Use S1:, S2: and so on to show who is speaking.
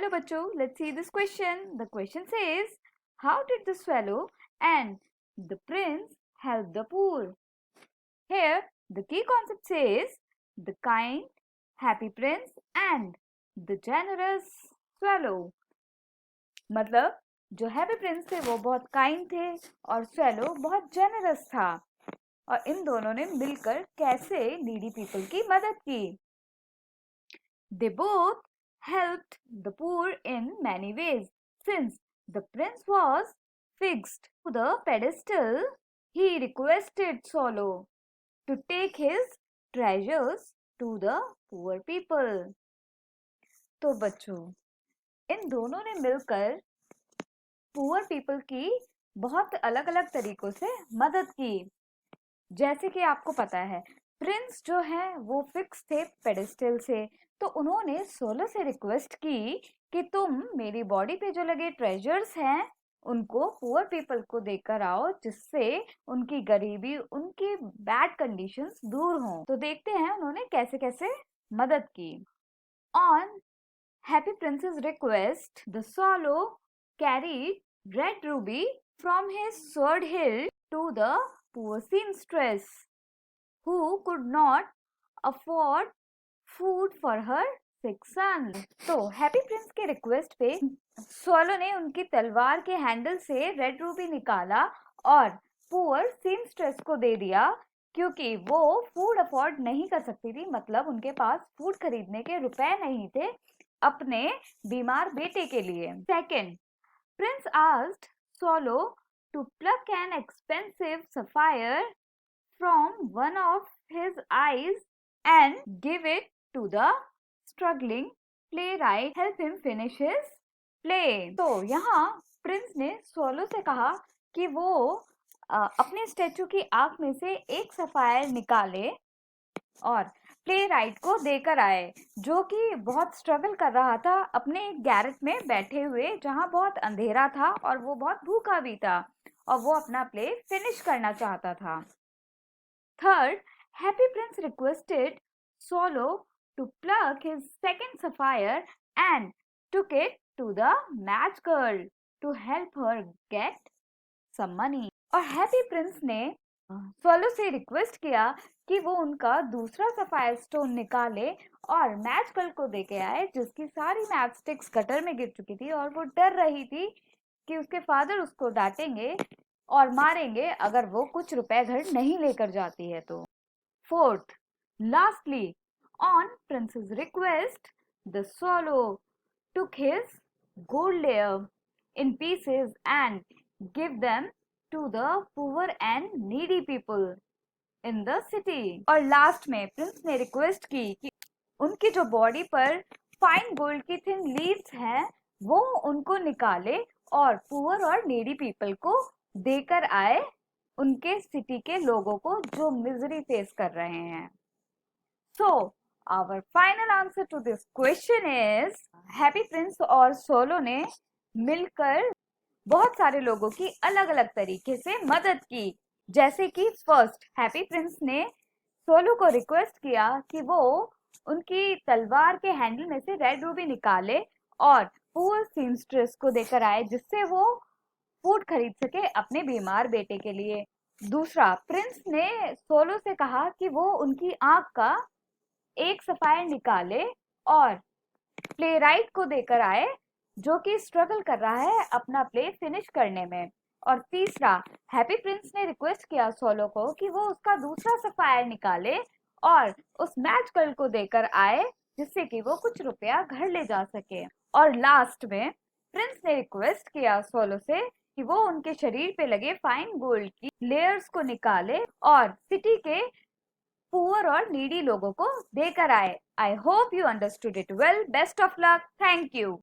S1: Hello bachcho, let's see this question. The question says, how did the swallow and the prince help the poor? Here, the key concept says, the kind, happy prince and the generous swallow. मतलब जो happy Prince थे वो बहुत kind थे और swallow बहुत generous था और इन दोनों ने मिलकर कैसे नीडी पीपल की मदद की. They both helped the poor in many ways. Since the prince was fixed to the pedestal, he requested Swallow to take his treasures to the poor people. तो बच्चों, इन दोनों ने मिलकर पुअर पीपल की बहुत अलग अलग तरीकों से मदद की. जैसे कि आपको पता है, प्रिंस जो है वो फिक्स थे पेडेस्टल से, तो उन्होंने सोलो से रिक्वेस्ट की कि तुम मेरी बॉडी पे जो लगे ट्रेजर्स हैं उनको पुअर पीपल को देकर आओ, जिससे उनकी गरीबी, उनकी बैड कंडीशंस दूर हों. तो देखते हैं उन्होंने कैसे कैसे मदद की. On happy princess request, the solo carried red Ruby from his sword hilt to the poor seamstress who could not afford food for her sick son. तो हैप्पी प्रिंस के रिक्वेस्ट पे स्वॉलो ने उनकी तलवार के हैंडल से red Ruby निकाला और पुअर सीमस्ट्रेस को दे दिया, क्योंकि वो फूड अफोर्ड नहीं कर सकती थी. मतलब उनके पास फूड खरीदने के रुपए नहीं थे अपने बीमार बेटे के लिए. Second, Prince asked swallow to pluck an expensive sapphire from one of his eyes and give it to the struggling playwright, help him finish his play. तो यहाँ प्रिंस ने स्वॉलो से कहा कि वो अपने स्टैचू की आंख में से एक सफायर निकाले और प्ले राइट को देकर आए, जो कि बहुत स्ट्रगल कर रहा था अपने गैरेट में बैठे हुए, जहाँ बहुत अंधेरा था और वो बहुत भूखा भी था और वो अपना प्ले फिनिश करना चाहता था. Third, Happy Prince requested Swallow to pluck his second sapphire and took it to the match girl to help her get some money. और हैप्पी प्रिंस ने स्वॉलो से रिक्वेस्ट किया कि वो उनका दूसरा सफायर स्टोन निकाले और मैच गर्ल को देके आए, जिसकी सारी मैच स्टिक्स गटर में गिर चुकी थी और वो डर रही थी कि उसके फादर उसको डांटेंगे और मारेंगे अगर वो कुछ रुपए घर नहीं लेकर जाती है तो. Fourth, lastly, on princess request, the swallow took his gold layer in pieces and give them to the poor and needy people in the city. और लास्ट में प्रिंस ने रिक्वेस्ट की कि उनकी जो बॉडी पर फाइन गोल्ड की thin leaves हैं वो उनको निकाले और पुअर और नीडी पीपल को देकर आए, उनके सिटी के लोगों को जो मिजरी फेस कर रहे हैं. So our final answer to this question is, happy Prince और सोलो ने मिलकर बहुत सारे लोगों की अलग अलग तरीके से मदद की. जैसे कि फर्स्ट, हैप्पी प्रिंस ने सोलो को रिक्वेस्ट किया कि वो उनकी तलवार के हैंडल में से रेड रूबी निकाले और पुअर सीमस्ट्रेस को देकर आए, जिससे वो फूड खरीद सके अपने बीमार बेटे के लिए. दूसरा, प्रिंस ने सोलो से कहा कि वो उनकी आंख का एक सफायर निकाले और प्ले राइट को देकर आए, जो कि स्ट्रगल कर रहा है अपना प्ले फिनिश करने में. और तीसरा, हैप्पी प्रिंस ने रिक्वेस्ट किया सोलो को कि वो उसका दूसरा सफायर निकाले और उस मैच गर्ल को देकर आए, जिससे कि वो कुछ रुपया घर ले जा सके. और लास्ट में प्रिंस ने रिक्वेस्ट किया सोलो से कि वो उनके शरीर पे लगे फाइन गोल्ड की लेयर्स को निकाले और सिटी के पुअर और नीडी लोगों को देकर आए. I hope you understood it well. Best of luck. Thank you.